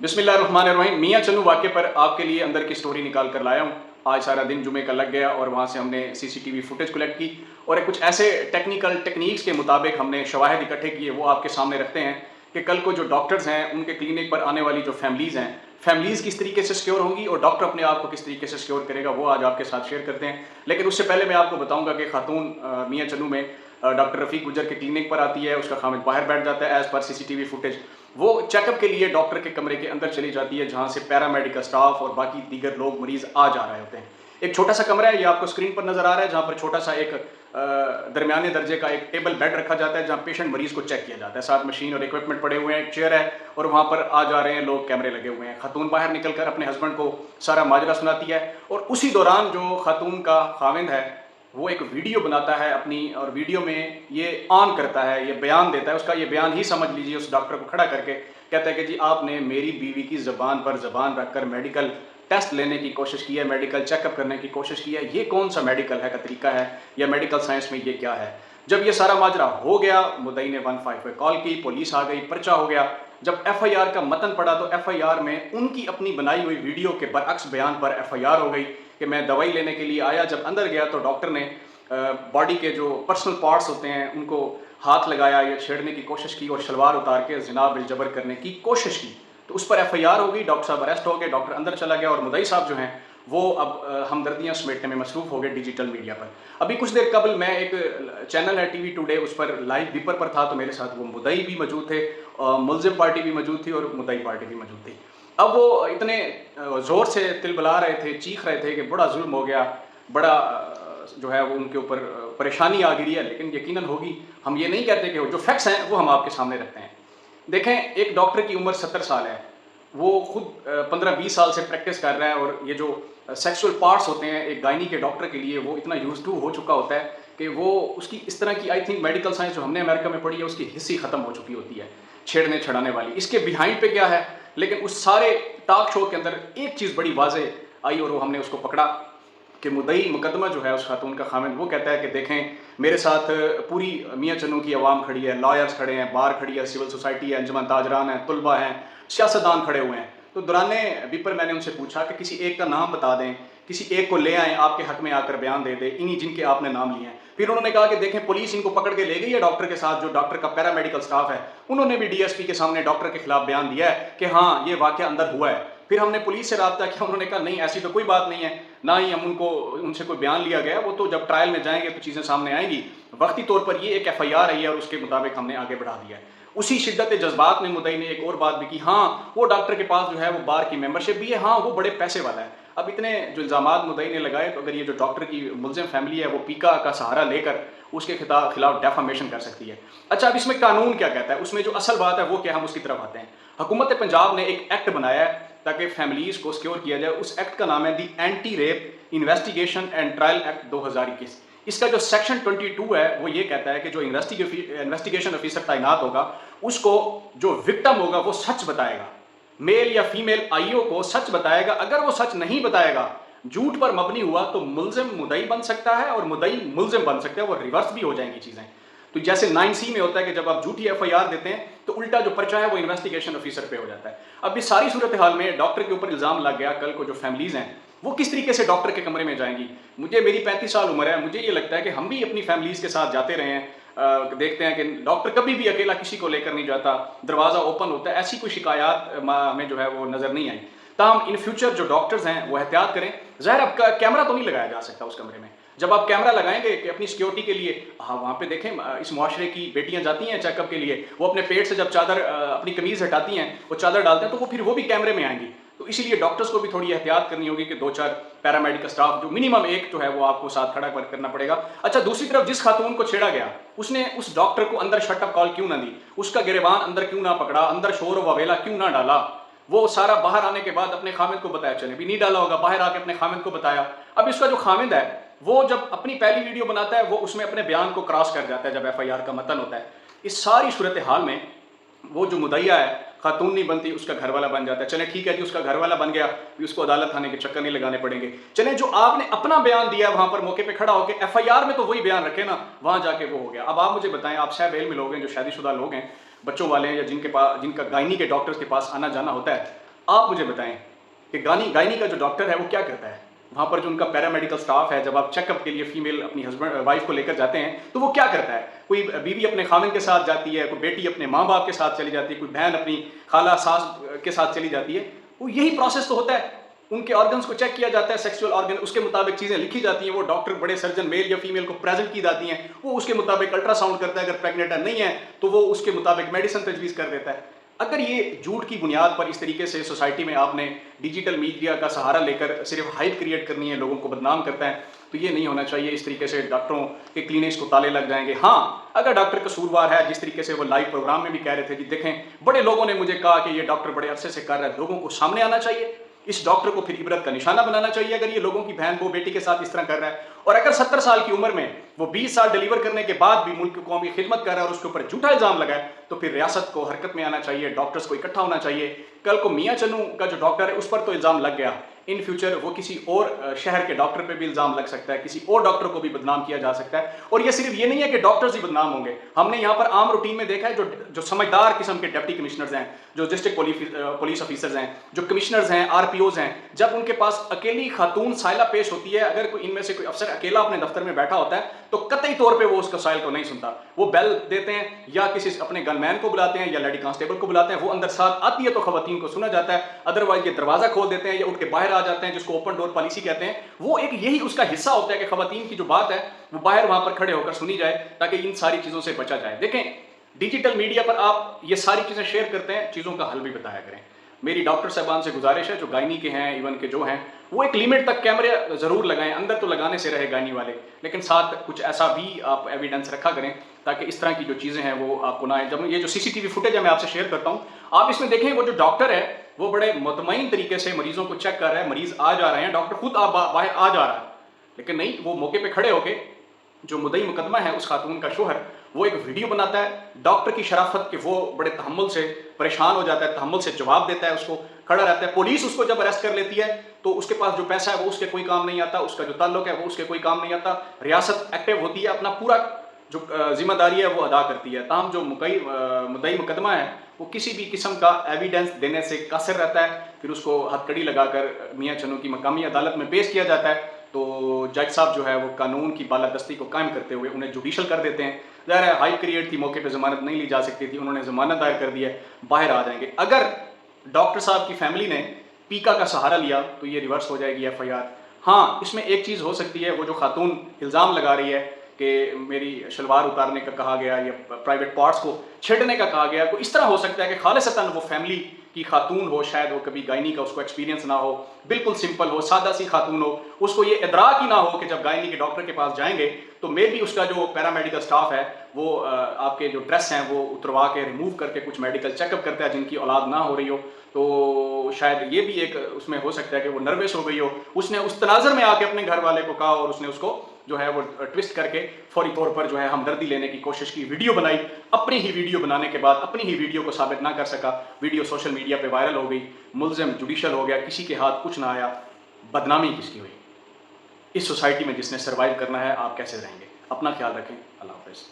बिस्मिल्लाहिर्रहमानिर्रहीम। मियां चन्नू वाक़े पर आपके लिए अंदर की स्टोरी निकाल कर लाया हूँ। आज सारा दिन जुमे का लग गया और वहाँ से हमने सीसीटीवी फुटेज कलेक्ट की और कुछ ऐसे टेक्निकल टेक्निक्स के मुताबिक हमने शवाहिद इकट्ठे किए, वो आपके सामने रखते हैं कि कल को जो डॉक्टर्स हैं उनके क्लिनिक पर आने वाली जो फैमिलीज़ हैं, फैमिलीज़ किस तरीके से सिक्योर होंगी और डॉक्टर अपने आप को किस तरीके से सिक्योर करेगा, वो आज आपके साथ शेयर करते हैं। लेकिन उससे पहले मैं आपको बताऊंगा कि खातून मियां चन्नू में डॉक्टर रफ़ीक गुजर के क्लिनिक पर आती है, उसका खामिद बाहर बैठ जाता है एज़ पर सीसीटीवी फुटेज। वो चेकअप के लिए डॉक्टर के कमरे के अंदर चली जाती है जहाँ से पैरामेडिकल स्टाफ और बाकी दीगर लोग मरीज आ जा रहे होते हैं। एक छोटा सा कमरा है, ये आपको स्क्रीन पर नजर आ रहा है, जहाँ पर छोटा सा एक दरमियाने दर्जे का एक टेबल बेड रखा जाता है जहाँ पेशेंट मरीज को चेक किया जाता है। साथ मशीन और इक्विपमेंट पड़े हुए हैं, एक चेयर है और वहाँ पर आ जा रहे हैं लोग, कैमरे लगे हुए हैं। खातून बाहर निकलकर अपने हस्बैंड को सारा माजरा सुनाती है और उसी दौरान जो खातून का खाविंद है वो एक वीडियो बनाता है अपनी, और वीडियो में ये ऑन करता है, ये बयान देता है। उसका ये बयान ही समझ लीजिए, उस डॉक्टर को खड़ा करके कहता है कि जी आपने मेरी बीवी की ज़बान पर ज़बान रखकर मेडिकल टेस्ट लेने की कोशिश की है, मेडिकल चेकअप करने की कोशिश की है। ये कौन सा मेडिकल है का तरीका है, या मेडिकल साइंस में ये क्या है। जब ये सारा माजरा हो गया, मुद्दई ने 15 पे कॉल की, पुलिस आ गई, पर्चा हो गया। जब एफआईआर का मतन पड़ा तो एफआईआर में उनकी अपनी बनाई हुई वीडियो के बरअक्स बयान पर एफआईआर हो गई कि मैं दवाई लेने के लिए आया, जब अंदर गया तो डॉक्टर ने बॉडी के जो पर्सनल पार्ट्स होते हैं उनको हाथ लगाया या छेड़ने की कोशिश की और शलवार उतार के ज़िना बिल-जबर करने की कोशिश की। तो उस पर एफआईआर हो गई, डॉक्टर साहब अरेस्ट हो गए, डॉक्टर अंदर चला गया और मुद्दई साहब जो हैं वो अब हमदर्दियाँ समेटने में मसरूफ़ हो गए डिजिटल मीडिया पर। अभी कुछ देर कबल मैं एक चैनल है टीवी टुडे, उस पर लाइव दीपर पर था, तो मेरे साथ वो मुद्दई भी मौजूद थे, मुलजिम पार्टी भी मौजूद थी और मुद्दई पार्टी भी मौजूद थी। अब वो इतने ज़ोर से तिलबला रहे थे, चीख रहे थे कि बड़ा जुल्म हो गया, बड़ा जो है वो उनके ऊपर परेशानी आ गिरी है। लेकिन यकीनन होगी, हम ये नहीं कहते कि जो फैक्ट्स हैं वो हम आपके सामने रखते हैं। देखें, एक डॉक्टर की उम्र 70 साल है, वो खुद 15-20 साल से प्रैक्टिस कर रहा है और ये जो सेक्सुअल पार्ट्स होते हैं एक गायनी के डॉक्टर के लिए वो इतना यूज टू हो चुका होता है कि वो उसकी इस तरह की आई थिंक मेडिकल साइंस जो हमने अमेरिका में पढ़ी है उसकी हिस्सी ख़त्म हो चुकी होती है, छेड़ने छड़ाने वाली। इसके बिहाइंड पे क्या है, लेकिन उस सारे टॉक शो के अंदर एक चीज़ बड़ी वाजे आई और वो हमने उसको पकड़ा कि मुद्दई मुकदमा जो है उस खातून का खामिद वो कहता है कि देखें मेरे साथ पूरी मियां चन्नू की आवाम खड़ी है, लॉयर्स खड़े हैं, बार खड़ी है, सिविल सोसाइटी है, अंजुमन ताजरान है, तुलबा हैं, सियासतदान खड़े हुए हैं। तो दौराने बीपर मैंने उनसे पूछा कि किसी एक का नाम बता दें, किसी एक को ले आएँ, आपके हक में आकर बयान दे दे, इन्हीं जिनके आपने नाम लिए हैं। फिर उन्होंने कहा कि देखें पुलिस इनको पकड़ के ले गई है डॉक्टर के साथ, जो डॉक्टर का पैरामेडिकल स्टाफ है उन्होंने भी डीएसपी के सामने डॉक्टर के खिलाफ बयान दिया है कि हाँ ये वाकया अंदर हुआ है। फिर हमने पुलिस से रब्ता किया, उन्होंने कहा नहीं ऐसी तो कोई बात नहीं है, ना ही हम उनसे कोई बयान लिया गया, वो तो जब ट्रायल में जाएंगे तो चीज़ें सामने आएंगी। वक्ती तौर पर ये एक एफआईआर आई है और उसके मुताबिक हमने आगे बढ़ा दिया है। उसी शिद्दत जज्बात में मुद्दई ने एक और बात भी की, हाँ वो डॉक्टर के पास जो है वो बार की मेंबरशिप भी है, हाँ वो बड़े पैसे वाला है। अब इतने जो इल्ज़ामात मुद्दई ने लगाए, तो अगर ये जो डॉक्टर की मुलजिम फैमिली है वो पीका का सहारा लेकर उसके खिलाफ डेफामेशन कर सकती है। अच्छा, अब इसमें कानून क्या कहता है, उसमें जो असल बात है वो क्या, हम उसकी तरफ आते हैं। हुकूमत पंजाब ने एक एक्ट बनाया है ताकि फैमिलीज को सिक्योर किया जाए। उस एक्ट का नाम है the anti rape investigation and trial act 2021। इसका जो सेक्शन 22 है वो ये कहता है कि जो इन्वेस्टिगेशन ऑफिसर तैनात होगा उसको जो विक्टिम होगा वो सच बताएगा, मेल या फीमेल आईओ को सच बताएगा। अगर वो सच नहीं बताएगा, झूठ पर मबनी हुआ, तो मुलजिम मुद्दई बन सकता है और मुद्दई मुलजिम बन सकता है, वो रिवर्स भी हो जाएंगी चीज़ें। तो जैसे 9C में होता है कि जब आप झूठी एफआईआर देते हैं तो उल्टा जो पर्चा है वो इन्वेस्टिगेशन ऑफिसर पे हो जाता है। अब इस सारी सूरत हाल में डॉक्टर के ऊपर इल्ज़ाम लग गया, कल को जो फैमिलीज़ हैं वो किस तरीके से डॉक्टर के कमरे में जाएंगी। मेरी 35 साल उम्र है, मुझे ये लगता है कि हम भी अपनी फैमिलीज़ के साथ जाते रहे हैं, देखते हैं कि डॉक्टर कभी भी अकेला किसी को लेकर नहीं जाता, दरवाज़ा ओपन होता है, ऐसी कोई शिकायत में जो है वो नज़र नहीं आई। ताहम इन फ्यूचर जो डॉक्टर्स हैं वो एहतियात करें। ज़ाहिर अब कैमरा तो नहीं लगाया जा सकता उस कमरे में, जब आप कैमरा लगाएंगे कि अपनी सिक्योरिटी के लिए, हाँ वहाँ पे देखें इस मुआशरे की बेटियां जाती हैं चेकअप के लिए, वो अपने पेट से जब चादर अपनी कमीज़ हटाती हैं, वो चादर डालते हैं, तो वो भी कैमरे में आएंगी। तो इसीलिए डॉक्टर्स को भी थोड़ी एहतियात करनी होगी कि 2-4 पैरामेडिकल स्टाफ जो मिनिमम एक जो है वो आपको साथ खड़ा करना पड़ेगा। अच्छा, दूसरी तरफ जिस खातून को छेड़ा गया उसने उस डॉक्टर को अंदर शटअप कॉल क्यों ना दी, उसका गिरबान अंदर क्यों ना पकड़ा, अंदर शोर ववेला क्यों ना डाला। वो सारा बाहर आने के बाद अपने खामिद को बताया, चले भी नहीं डाला होगा, बाहर आके अपने खामिद को बताया। अब इसका जो खामिद है वो जब अपनी पहली वीडियो बनाता है वो उसमें अपने बयान को क्रॉस कर जाता है जब एफआईआर का मतन होता है। इस सारी सूरत हाल में वो जो मुद्दईया है खातून नहीं बनती, उसका घर वाला बन जाता है। चले ठीक है जी, उसका घर वाला बन गया, भी उसको अदालत थाने के चक्कर नहीं लगाने पड़ेंगे। चले जो आपने अपना बयान दिया वहां पर मौके पे खड़ा होकर, एफआईआर में तो वही बयान रखे ना, वहां जाके वो हो गया। अब आप मुझे बताएं, आप शायद बेल में लोग हैं जो शादीशुदा लोग हैं, बच्चों वाले हैं, या जिनका गायनी के डॉक्टर्स के पास आना जाना होता है, آپ مجھے بتائیں کہ گائنی کا جو ڈاکٹر ہے وہ کیا کرتا ہے وہاں پر جو ان کا پیرامیڈیکل سٹاف ہے. جب آپ چیک اپ کے لیے فیمیل اپنی ہسبینڈ وائف کو لے کر جاتے ہیں تو وہ کیا کرتا ہے؟ کوئی بیوی اپنے خاوند کے ساتھ جاتی ہے, کوئی بیٹی اپنے ماں باپ کے ساتھ چلی جاتی ہے, کوئی بہن اپنی خالہ ساس کے ساتھ چلی جاتی ہے. وہ یہی پروسیس تو ہوتا ہے. ان کے آرگنس کو چیک کیا جاتا ہے, سیکسول آرگن, اس کے مطابق چیزیں لکھی جاتی ہیں. وہ ڈاکٹر بڑے سرجن میل یا فیمیل کو پریزنٹ کی جاتی ہیں, وہ اس کے مطابق الٹرا ساؤنڈ کرتا ہے. اگر پریگننٹ نہیں ہے تو وہ اس کے مطابق میڈیسن تجویز کر دیتا ہے. اگر یہ جھوٹ کی بنیاد پر اس طریقے سے سوسائٹی میں آپ نے ڈیجیٹل میڈیا کا سہارا لے کر صرف ہائپ کریٹ کرنی ہے, لوگوں کو بدنام کرتا ہے, تو یہ نہیں ہونا چاہیے. اس طریقے سے ڈاکٹروں کے کلینکس کو تالے لگ جائیں گے. ہاں, اگر ڈاکٹر قصوروار ہے, جس طریقے سے وہ لائیو پروگرام میں بھی کہہ رہے تھے کہ دیکھیں بڑے لوگوں نے مجھے کہا کہ یہ ڈاکٹر بڑے عرصے سے کر رہا ہے, لوگوں کو سامنے آنا چاہیے. اس ڈاکٹر کو پھر عبرت کا نشانہ بنانا چاہیے اگر یہ لوگوں کی بہن کو بیٹی کے ساتھ اس طرح کر رہا ہے. اور اگر 70 سال کی عمر میں وہ 20 سال ڈیلیور کرنے کے بعد بھی ملک کی قومی خدمت کر رہا ہے اور اس کے اوپر جھوٹا الزام لگا ہے, تو پھر ریاست کو حرکت میں آنا چاہیے, ڈاکٹرز کو اکٹھا ہونا چاہیے. کل کو میاں چنو کا جو ڈاکٹر ہے اس پر تو الزام لگ گیا, ان فیوچر وہ کسی اور شہر کے ڈاکٹر پہ بھی الزام لگ سکتا ہے, کسی اور ڈاکٹر کو بھی بدنام کیا جا سکتا ہے. اور یہ صرف یہ نہیں ہے کہ ڈاکٹرز ہی بدنام ہوں گے. ہم نے یہاں پر عام روٹین میں دیکھا ہے جو سمجھدار قسم کے ڈپٹی کمشنرز ہیں, جو ڈسٹرکٹ پولیس آفیسرز ہیں, جو کمشنرز ہیں, آر پی اوز ہیں, جب ان کے پاس اکیلی خاتون سائلہ پیش ہوتی ہے, اگر کوئی ان میں سے کوئی افسر اکیلا اپنے دفتر میں بیٹھا ہوتا ہے تو قطعی طور پہ وہ اس سائل کو نہیں سنتا. وہ بیل دیتے ہیں یا کسی اپنے گن مین کو بلاتے ہیں یا لیڈی کانسٹیبل کو بلاتے ہیں, وہ اندر ساتھ آتی ہے تو خواتین کو سنا جاتا ہے. ادروائز یہ دروازہ کھول دیتے ہیں یا اٹھ کے باہر آ جاتے ہیں, جس کو اوپن ڈور پالیسی کہتے ہیں. وہ ایک یہی اس کا حصہ ہوتا ہے کہ خواتین کی جو بات ہے وہ باہر وہاں پر کھڑے ہو کر سنی جائے تاکہ ان ساری چیزوں سے بچا جائے. دیکھیں, ڈیجیٹل میڈیا پر آپ یہ ساری چیزیں شیئر کرتے ہیں, چیزوں کا حل بھی بتایا کریں. میری ڈاکٹر صاحبان سے گزارش ہے جو گائنی کے ہیں, ایون کے جو ہیں, وہ ایک لیمٹ تک کیمرے ضرور لگائیں. اندر تو لگانے سے رہے گائنی والے, لیکن ساتھ کچھ ایسا بھی آپ ایویڈنس رکھا کریں تاکہ اس طرح کی جو چیزیں ہیں وہ آپ کو نہ آئیں. جب یہ جو سی سی ٹی وی فوٹیج ہے میں آپ سے شیئر کرتا ہوں, آپ اس میں دیکھیں وہ جو ڈاکٹر ہے وہ بڑے مطمئن طریقے سے مریضوں کو چیک کر رہا ہے. مریض آ جا رہے ہیں, ڈاکٹر خود باہر آ جا رہا ہے, لیکن نہیں, وہ موقع پہ کھڑے ہو کے جو مدعی مقدمہ ہے اس خاتون کا شوہر, وہ ایک ویڈیو بناتا ہے. ڈاکٹر کی شرافت کہ وہ بڑے تحمل سے پریشان ہو جاتا ہے, تحمل سے جواب دیتا ہے, اس کو کھڑا رہتا ہے. پولیس اس کو جب اریسٹ کر لیتی ہے تو اس کے پاس جو پیسہ ہے وہ اس کے کوئی کام نہیں آتا, اس کا جو تعلق ہے وہ اس کے کوئی کام نہیں آتا. ریاست ایکٹیو ہوتی ہے, اپنا پورا جو ذمہ داری ہے وہ ادا کرتی ہے. تاہم جو مدعی مقدمہ ہے وہ کسی بھی قسم کا ایویڈنس دینے سے قاصر رہتا ہے. پھر اس کو ہتھ کڑی لگا کر میاں چنو کی مقامی عدالت میں پیش کیا جاتا ہے. تو جج صاحب جو ہے وہ قانون کی بالادستی کو قائم کرتے ہوئے انہیں جوڈیشل کر دیتے ہیں. ظاہر ہے ہائی کریٹ تھی, موقع پہ ضمانت نہیں لی جا سکتی تھی, انہوں نے ضمانت دائر کر دی ہے, باہر آ جائیں گے. اگر ڈاکٹر صاحب کی فیملی نے پیکا کا سہارا لیا تو یہ ریورس ہو جائے گی ایف آئی آر. ہاں, اس میں ایک چیز ہو سکتی ہے, وہ جو خاتون الزام لگا رہی ہے کہ میری شلوار اتارنے کا کہا گیا یا پرائیویٹ پارٹس کو چھیڑنے کا کہا گیا, کوئی اس طرح ہو سکتا ہے کہ خالصتاً وہ فیملی کی خاتون ہو, شاید وہ کبھی گائنی کا اس کو ایکسپیرینس نہ ہو, بالکل سمپل ہو, سادہ سی خاتون ہو, اس کو یہ ادراک ہی نہ ہو کہ جب گائنی کے ڈاکٹر کے پاس جائیں گے تو مے بھی اس کا جو پیرامیڈیکل سٹاف ہے وہ آپ کے جو ڈریس ہیں وہ اتروا کے ریموو کر کے کچھ میڈیکل چیک اپ کرتا ہے جن کی اولاد نہ ہو رہی ہو. تو شاید یہ بھی ایک اس میں ہو سکتا ہے کہ وہ نروس ہو گئی ہو, اس نے اس تناظر میں آ کے اپنے گھر والے کو کہا اور اس نے اس کو جو ہے وہ ٹوسٹ کر کے فوری طور پر جو ہے ہمدردی لینے کی کوشش کی, ویڈیو بنائی. اپنی ہی ویڈیو بنانے کے بعد اپنی ہی ویڈیو کو ثابت نہ کر سکا, ویڈیو سوشل میڈیا پہ وائرل ہو گئی, ملزم جوڈیشل ہو گیا, کسی کے ہاتھ کچھ نہ آیا. بدنامی کس کی ہوئی؟ اس سوسائٹی میں جس نے سروائیو کرنا ہے آپ کیسے رہیں گے؟ اپنا خیال رکھیں. اللہ حافظ.